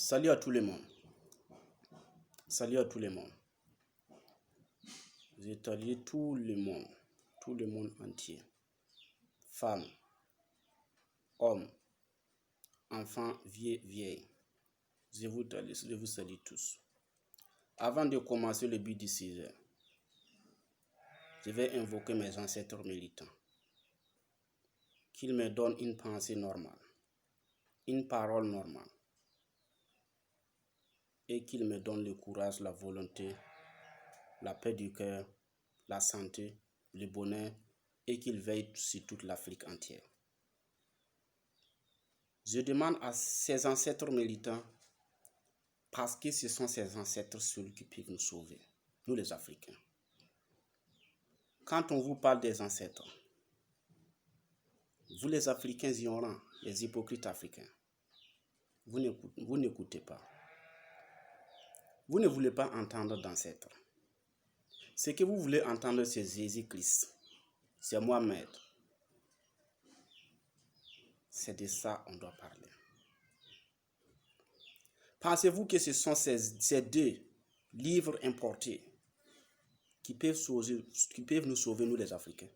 Salut à tout le monde. Salut à tout le monde. J'ai salué tout le monde entier. Femmes, hommes, enfants, vieilles. Je vous salue tous. Avant de commencer le but de 6 heures, je vais invoquer mes ancêtres militants. Qu'ils me donnent une pensée normale, une parole normale. Et qu'ils me donnent le courage, la volonté, la paix du cœur, la santé, le bonheur, et qu'ils veillent sur toute l'Afrique entière. Je demande à ces ancêtres militants, parce que ce sont ces ancêtres ceux qui peuvent nous sauver, nous les Africains. Quand on vous parle des ancêtres, vous les Africains ignorants, les hypocrites africains, vous n'écoutez pas. Vous ne voulez pas entendre d'ancêtres. Ce que vous voulez entendre, c'est Jésus-Christ, c'est Mohamed. C'est de ça qu'on doit parler. Pensez-vous que ce sont ces deux livres importés qui peuvent nous sauver, nous les Africains?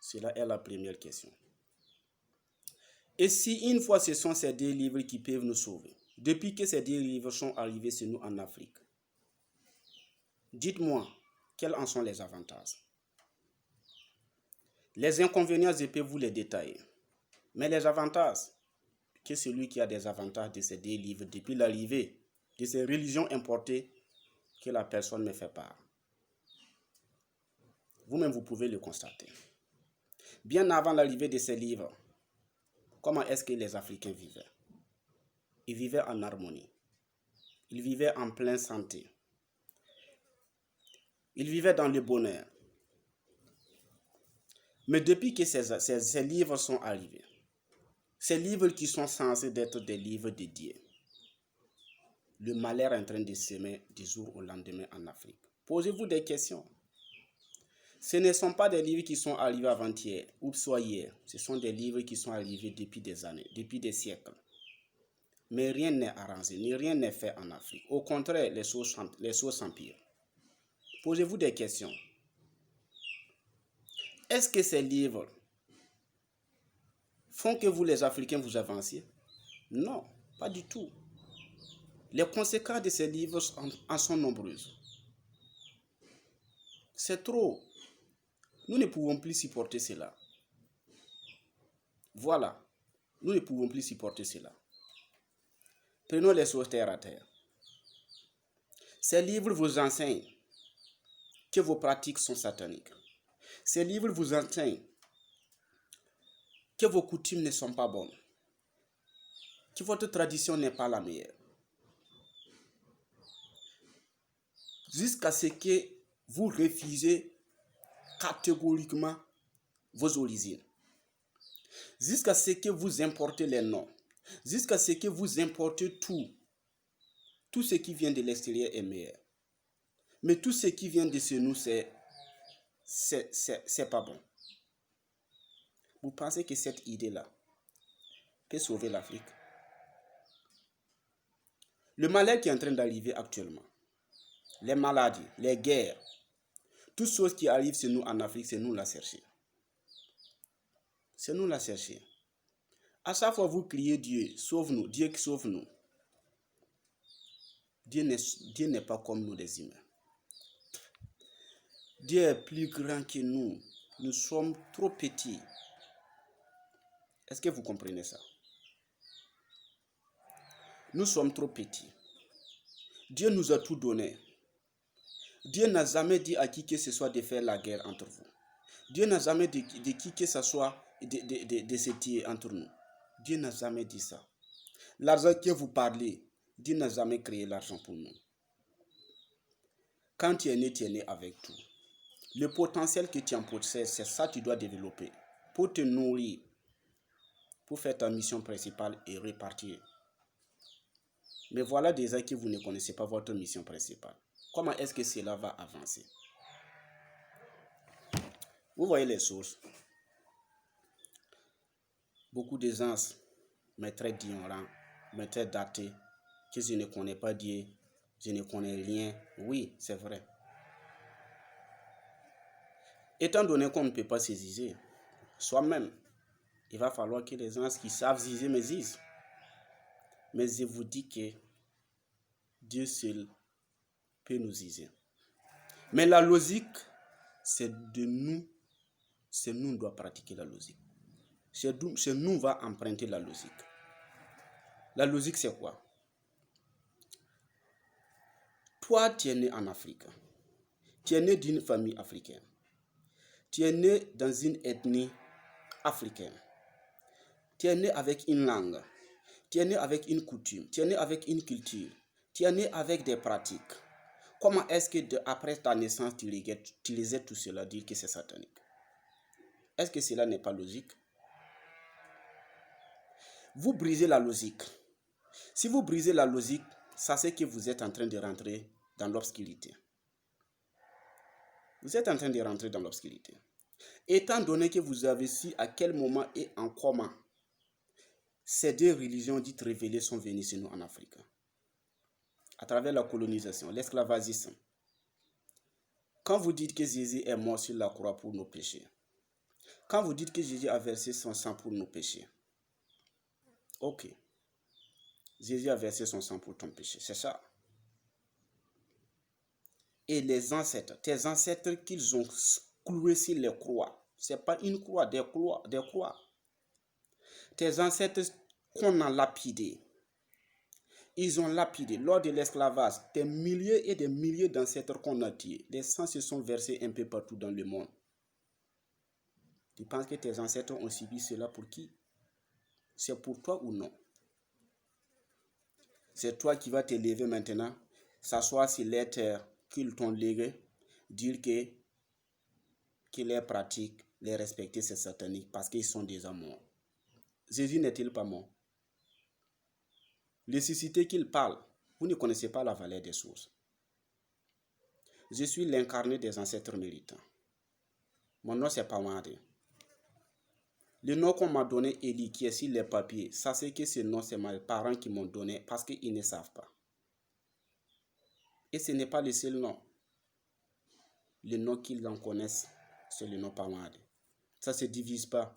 Cela est la première question. Et si une fois ce sont ces deux livres qui peuvent nous sauver, depuis que ces deux livres sont arrivés chez nous en Afrique, dites-moi, quels en sont les avantages? Les inconvénients, je peux vous les détailler. Mais les avantages, que celui qui a des avantages de ces deux livres depuis l'arrivée de ces religions importées, que la personne me fait part. Vous-même, vous pouvez le constater. Bien avant l'arrivée de ces livres, comment est-ce que les Africains vivaient? Ils vivaient en harmonie. Ils vivaient en pleine santé. Ils vivaient dans le bonheur. Mais depuis que ces livres sont arrivés, ces livres qui sont censés être des livres de Dieu, le malheur est en train de s'aimer du jour au lendemain en Afrique. Posez-vous des questions. Ce ne sont pas des livres qui sont arrivés avant-hier ou soit hier. Ce sont des livres qui sont arrivés depuis des années, depuis des siècles. Mais rien n'est arrangé, ni rien n'est fait en Afrique. Au contraire, les choses s'empirent. Posez-vous des questions. Est-ce que ces livres font que vous, les Africains, vous avanciez? Non, pas du tout. Les conséquences de ces livres en sont nombreuses. C'est trop. Nous ne pouvons plus supporter cela. Voilà. Nous ne pouvons plus supporter cela. Prenons les choses terre à terre. Ces livres vous enseignent que vos pratiques sont sataniques. Ces livres vous enseignent que vos coutumes ne sont pas bonnes, que votre tradition n'est pas la meilleure. Jusqu'à ce que vous refusez catégoriquement vos origines. Jusqu'à ce que vous importez les noms. Jusqu'à ce que vous importez tout. Tout ce qui vient de l'extérieur est meilleur. Mais tout ce qui vient de chez nous, c'est pas bon. Vous pensez que cette idée-là peut sauver l'Afrique? Le malheur qui est en train d'arriver actuellement, les maladies, les guerres, toutes choses qui arrivent chez nous en Afrique, c'est nous la chercher. C'est nous la chercher. À chaque fois vous criez Dieu, sauve-nous, Dieu sauve-nous. Dieu n'est pas comme nous les humains. Dieu est plus grand que nous. Nous sommes trop petits. Est-ce que vous comprenez ça? Nous sommes trop petits. Dieu nous a tout donné. Dieu n'a jamais dit à qui que ce soit de faire la guerre entre vous. Dieu n'a jamais dit de qui que ce soit de se tuer entre nous. Dieu n'a jamais dit ça. L'argent que vous parlez, Dieu n'a jamais créé l'argent pour nous. Quand tu es né avec tout. Le potentiel que tu en possèdes, c'est ça que tu dois développer pour te nourrir, pour faire ta mission principale et repartir. Mais voilà déjà que vous ne connaissez pas votre mission principale. Comment est-ce que cela va avancer? Vous voyez les choses. Beaucoup de gens me traitent d'ignorant, m'était daté, que je ne connais pas Dieu, je ne connais rien. Oui, c'est vrai. Étant donné qu'on ne peut pas se juger soi-même, il va falloir que les gens qui savent juger me disent. Mais je vous dis que Dieu seul peut nous juger. Mais la logique, c'est nous qui doit pratiquer la logique. C'est nous qui va emprunter la logique. La logique, c'est quoi? Toi, tu es né en Afrique. Tu es né d'une famille africaine. Tu es né dans une ethnie africaine. Tu es né avec une langue. Tu es né avec une coutume. Tu es né avec une culture. Tu es né avec des pratiques. Comment est-ce que après ta naissance, tu les tout cela, dire que c'est satanique? Est-ce que cela n'est pas logique? Vous brisez la logique. Si vous brisez la logique, ça c'est que vous êtes en train de rentrer dans l'obscurité. Vous êtes en train de rentrer dans l'obscurité. Étant donné que vous avez su à quel moment et en comment ces deux religions dites révélées sont venues chez nous en Afrique, à travers la colonisation, l'esclavagisme. Quand vous dites que Jésus est mort sur la croix pour nos péchés, quand vous dites que Jésus a versé son sang pour nos péchés, ok, Jésus a versé son sang pour ton péché, c'est ça. Et les ancêtres, tes ancêtres qu'ils ont cloués sur les croix, ce n'est pas une croix, des croix. Tes ancêtres qu'on a lapidés, ils ont lapidé lors de l'esclavage des milliers et des milliers d'ancêtres qu'on a tués. Les sangs se sont versés un peu partout dans le monde. Tu penses que tes ancêtres ont subi cela pour qui? C'est pour toi ou non? C'est toi qui vas te lever maintenant, s'asseoir sur les terres qu'ils t'ont léguées, dire que les pratiques, les respecter, c'est satanique parce qu'ils sont déjà morts. Jésus n'est-il pas mort? Les suscités qu'il parle, vous ne connaissez pas la valeur des sources. Je suis l'incarné des ancêtres méritants. Mon nom, c'est Pamade. Le nom qu'on m'a donné, Eli, qui est sur les papiers, ça c'est que ce nom, c'est mes parents qui m'ont donné parce qu'ils ne savent pas. Et ce n'est pas le seul nom. Le nom qu'ils en connaissent, c'est le nom Pamade. Ça ne se divise pas.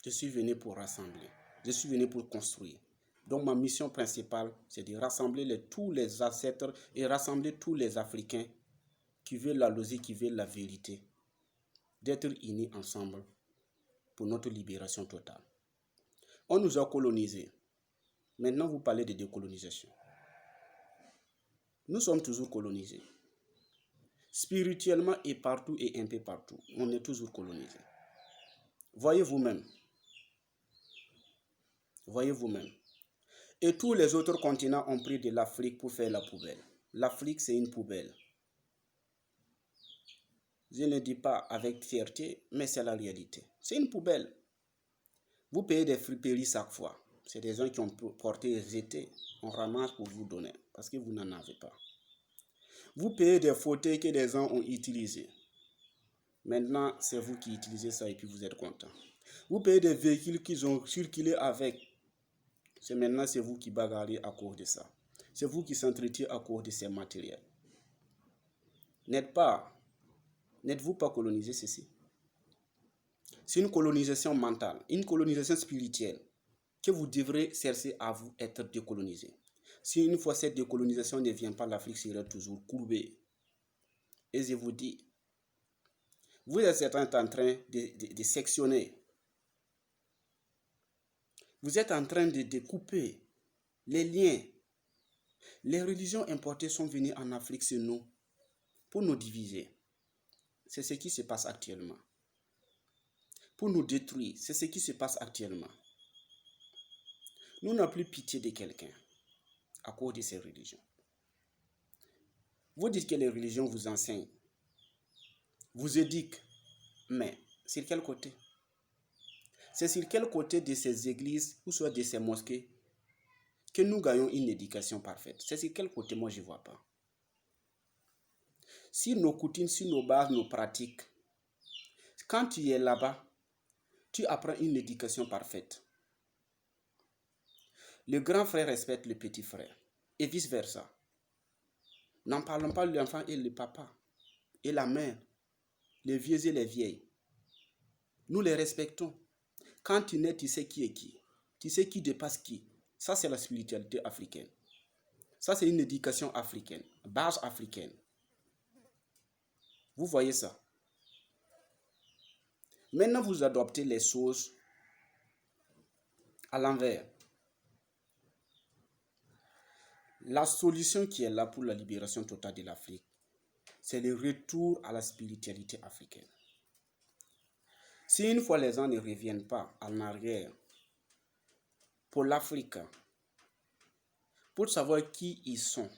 Je suis venu pour rassembler. Je suis venu pour construire. Donc ma mission principale, c'est de rassembler tous les ancêtres et rassembler tous les Africains qui veulent la logique, qui veulent la vérité. D'être unis ensemble pour notre libération totale. On nous a colonisés. Maintenant, vous parlez de décolonisation. Nous sommes toujours colonisés. Spirituellement et partout et un peu partout. On est toujours colonisés. Voyez vous-même. Voyez vous-même. Et tous les autres continents ont pris de l'Afrique pour faire la poubelle. L'Afrique, c'est une poubelle. Je ne dis pas avec fierté, mais c'est la réalité. C'est une poubelle. Vous payez des friperies chaque fois. C'est des gens qui ont porté et jeté. On ramasse pour vous donner, parce que vous n'en avez pas. Vous payez des fauteuils que les gens ont utilisés. Maintenant, c'est vous qui utilisez ça et puis vous êtes content. Vous payez des véhicules qu'ils ont circulé avec. Maintenant, c'est vous qui bagarrez à cause de ça. C'est vous qui s'entretiez à cause de ces matériels. N'êtes-vous pas colonisé ceci? C'est une colonisation mentale, une colonisation spirituelle que vous devrez chercher à vous être décolonisé. Si une fois cette décolonisation ne vient pas, l'Afrique sera toujours courbée. Et je vous dis, vous êtes en train de sectionner. Vous êtes en train de découper les liens. Les religions importées sont venues en Afrique sur nous pour nous diviser. C'est ce qui se passe actuellement. Pour nous détruire, c'est ce qui se passe actuellement. Nous n'avons plus pitié de quelqu'un à cause de ces religions. Vous dites que les religions vous enseignent, vous éduquent, mais sur quel côté? C'est sur quel côté de ces églises ou soit de ces mosquées que nous gagnons une éducation parfaite? C'est sur quel côté? Moi, je ne vois pas. Si nos coutumes, si nos bases, nos pratiques, quand tu es là-bas, tu apprends une éducation parfaite. Le grand frère respecte le petit frère. Et vice-versa. N'en parlons pas de l'enfant et le papa. Et la mère. Les vieux et les vieilles. Nous les respectons. Quand tu nais, tu sais qui est qui. Tu sais qui dépasse qui. Ça, c'est la spiritualité africaine. Ça, c'est une éducation africaine. Base africaine. Vous voyez ça? Maintenant, vous adoptez les choses à l'envers. La solution qui est là pour la libération totale de l'Afrique, c'est le retour à la spiritualité africaine. Si une fois les gens ne reviennent pas en arrière pour l'Afrique, pour savoir qui ils sont,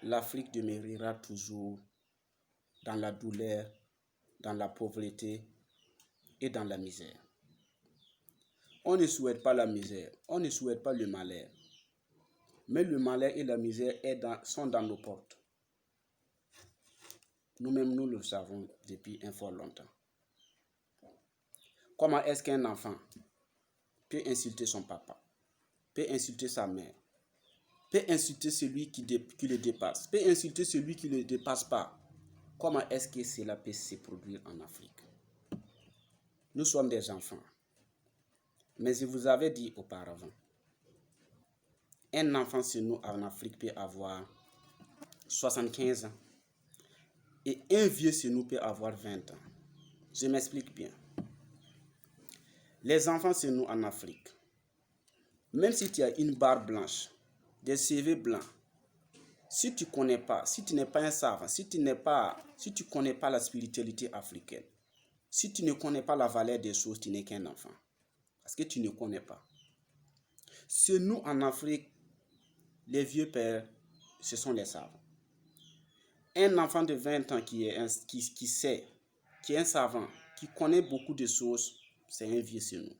l'Afrique demeurera toujours dans la douleur, dans la pauvreté et dans la misère. On ne souhaite pas la misère, on ne souhaite pas le malheur. Mais le malheur et la misère sont dans nos portes. Nous-mêmes, nous le savons depuis un fort longtemps. Comment est-ce qu'un enfant peut insulter son papa, peut insulter sa mère, peut insulter celui qui le dépasse, peut insulter celui qui ne le dépasse pas? Comment est-ce que cela peut se produire en Afrique? Nous sommes des enfants. Mais je vous avais dit auparavant, un enfant chez nous en Afrique peut avoir 75 ans et un vieux chez nous peut avoir 20 ans. Je m'explique bien. Les enfants chez nous en Afrique, même si tu as une barre blanche, des cheveux blancs, si tu connais pas, si tu n'es pas un savant, si tu connais pas la spiritualité africaine, si tu ne connais pas la valeur des choses, tu n'es qu'un enfant. Parce que tu ne connais pas. Chez nous en Afrique, les vieux pères, ce sont les savants. Un enfant de 20 ans qui est un savant, qui connaît beaucoup de choses, c'est un vieux chez nous.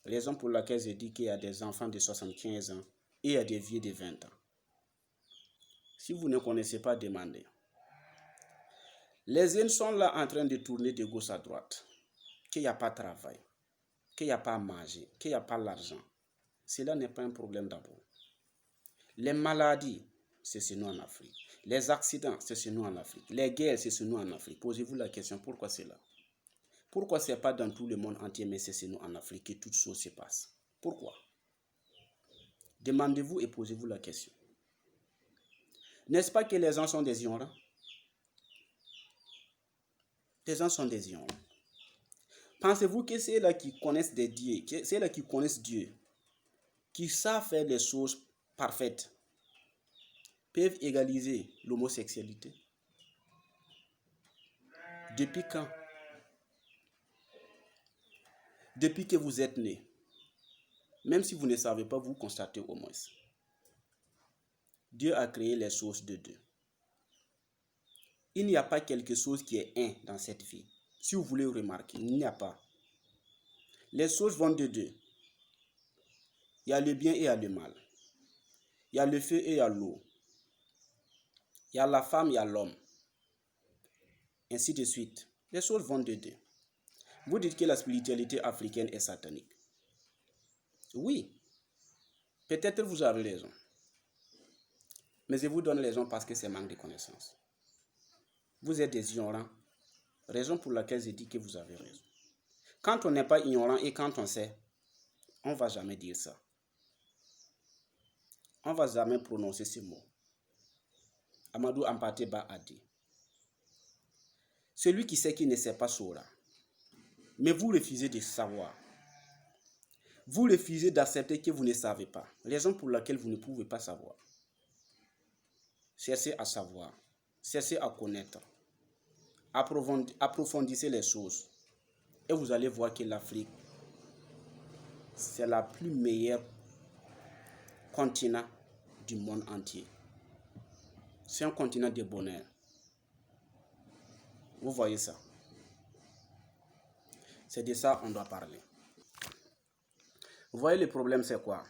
Raison pour laquelle je dis qu'il y a des enfants de 75 ans et il y a des vieux de 20 ans. Si vous ne connaissez pas, demandez. Les jeunes sont là en train de tourner de gauche à droite. Qu'il n'y a pas de travail, qu'il n'y a pas à manger, qu'il n'y a pas l'argent. Cela n'est pas un problème d'abord. Les maladies, c'est chez nous en Afrique. Les accidents, c'est chez nous en Afrique. Les guerres, c'est chez nous en Afrique. Posez-vous la question, pourquoi c'est là? Pourquoi ce n'est pas dans tout le monde entier, mais c'est chez nous en Afrique que toutes choses se passent? Pourquoi? Demandez-vous et posez-vous la question. N'est-ce pas que les gens sont des ignorants? Les gens sont des ignorants. Pensez-vous que c'est là qui connaissent des dieux, c'est là qui connaissent Dieu, qui savent faire les choses parfaites, peuvent égaliser l'homosexualité? Depuis quand? Depuis que vous êtes né. Même si vous ne savez pas, vous constatez au moins. Dieu a créé les choses de deux. Il n'y a pas quelque chose qui est un dans cette vie. Si vous voulez remarquer, il n'y a pas. Les choses vont de deux. Il y a le bien et il y a le mal. Il y a le feu et il y a l'eau. Il y a la femme, il y a l'homme. Ainsi de suite. Les choses vont de deux. Vous dites que la spiritualité africaine est satanique. Oui. Peut-être vous avez raison. Mais je vous donne raison parce que c'est manque de connaissances. Vous êtes des ignorants. Raison pour laquelle je dis que vous avez raison. Quand on n'est pas ignorant et quand on sait, on ne va jamais dire ça. On ne va jamais prononcer ces mots. Amadou Hampâté Bâ a dit, celui qui sait qu'il ne sait pas saura. Mais vous refusez de savoir. Vous refusez d'accepter que vous ne savez pas. Raison pour laquelle vous ne pouvez pas savoir. Cherchez à savoir. Cherchez à connaître. Approfondissez les choses. Et vous allez voir que l'Afrique, c'est la plus meilleure continent du monde entier. C'est un continent de bonheur. Vous voyez ça? C'est de ça qu'on doit parler. Vous voyez le problème, c'est quoi?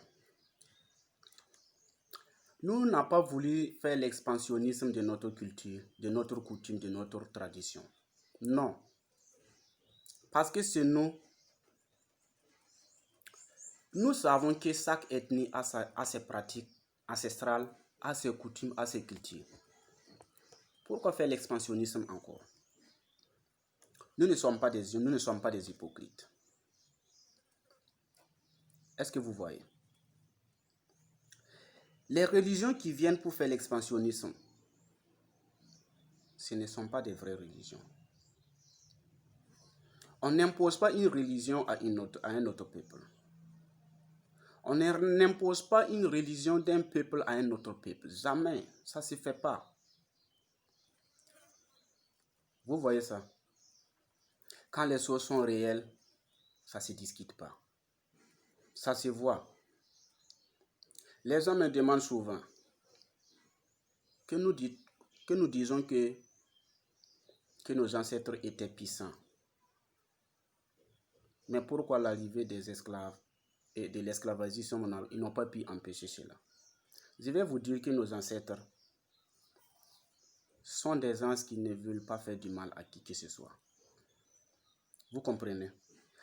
Nous n'avons pas voulu faire l'expansionnisme de notre culture, de notre coutume, de notre tradition. Non. Parce que c'est nous, Nous savons que chaque ethnie a ses pratiques ancestrales, a ses coutumes, a ses cultures. Pourquoi faire l'expansionnisme encore? Nous ne sommes pas des hypocrites. Est-ce que vous voyez? Les religions qui viennent pour faire l'expansionnisme, ce ne sont pas des vraies religions. On n'impose pas une religion à un autre peuple. On n'impose pas une religion d'un peuple à un autre peuple. Jamais. Ça ne se fait pas. Vous voyez ça? Quand les choses sont réelles, ça ne se discute pas. Ça se voit. Les hommes me demandent souvent que nous disons que nos ancêtres étaient puissants. Mais pourquoi l'arrivée des esclaves et de l'esclavagisme, ils n'ont pas pu empêcher cela? Je vais vous dire que nos ancêtres sont des anges qui ne veulent pas faire du mal à qui que ce soit. Vous comprenez?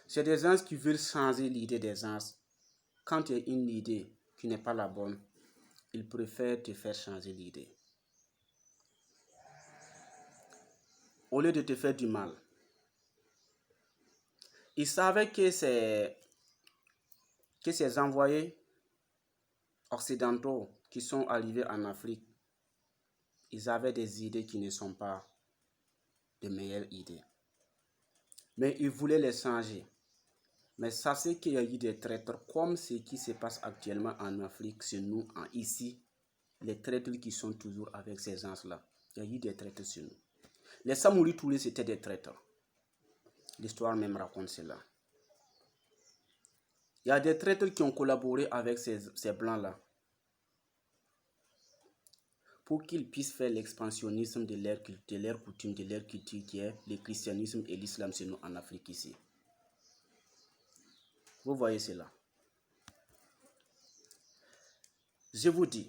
C'est des anges qui veulent changer l'idée des anges. Quand il y a une idée qui n'est pas la bonne, ils préfèrent te faire changer l'idée. Au lieu de te faire du mal. Ils savaient que ces envoyés occidentaux qui sont arrivés en Afrique, ils avaient des idées qui ne sont pas de meilleures idées. Mais ils voulaient les changer. Mais sachez qu'il y a eu des traîtres comme ce qui se passe actuellement en Afrique, chez nous, ici. Les traîtres qui sont toujours avec ces gens-là. Il y a eu des traîtres chez nous. Les Samouris Touré, c'était des traîtres. L'histoire même raconte cela. Il y a des traîtres qui ont collaboré avec ces blancs-là pour qu'ils puissent faire l'expansionnisme de leur coutume, de leur culture qui est le christianisme et l'islam chez nous en Afrique ici. Vous voyez cela. Je vous dis,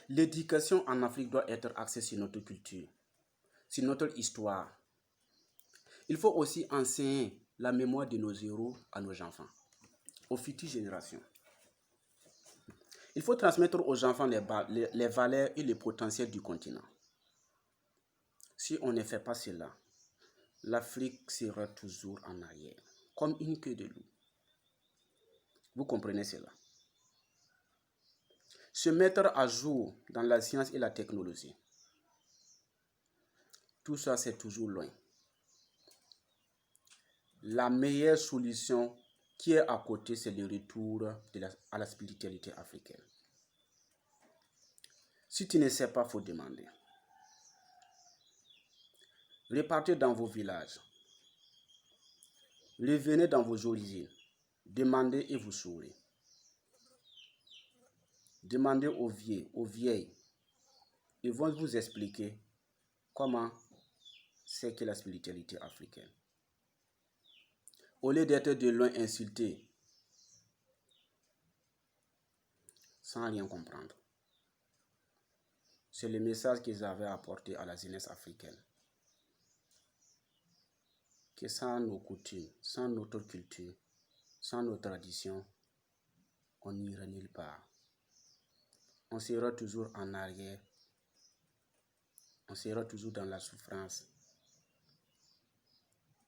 l'éducation en Afrique doit être axée sur notre culture, sur notre histoire. Il faut aussi enseigner la mémoire de nos héros à nos enfants, aux futures générations. Il faut transmettre aux enfants les valeurs et les potentiels du continent. Si on ne fait pas cela, l'Afrique sera toujours en arrière, comme une queue de loup. Vous comprenez cela? Se mettre à jour dans la science et la technologie, tout ça c'est toujours loin. La meilleure solution qui est à côté, c'est le retour à la spiritualité africaine. Si tu ne sais pas, il faut demander. Repartez dans vos villages. Revenez dans vos origines. Demandez et vous saurez. Demandez aux vieux, aux vieilles. Ils vont vous expliquer comment c'est que la spiritualité africaine. Au lieu d'être de loin insulté, sans rien comprendre. C'est le message qu'ils avaient apporté à la jeunesse africaine. Que sans nos coutumes, sans notre culture, sans nos traditions, on n'ira nulle part. On sera toujours en arrière. On sera toujours dans la souffrance.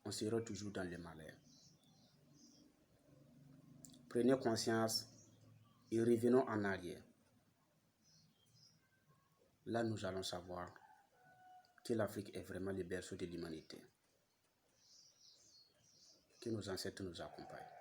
On sera toujours dans le malheur. Prenez conscience et revenons en arrière. Là, nous allons savoir que l'Afrique est vraiment le berceau de l'humanité. Que nos ancêtres nous accompagnent.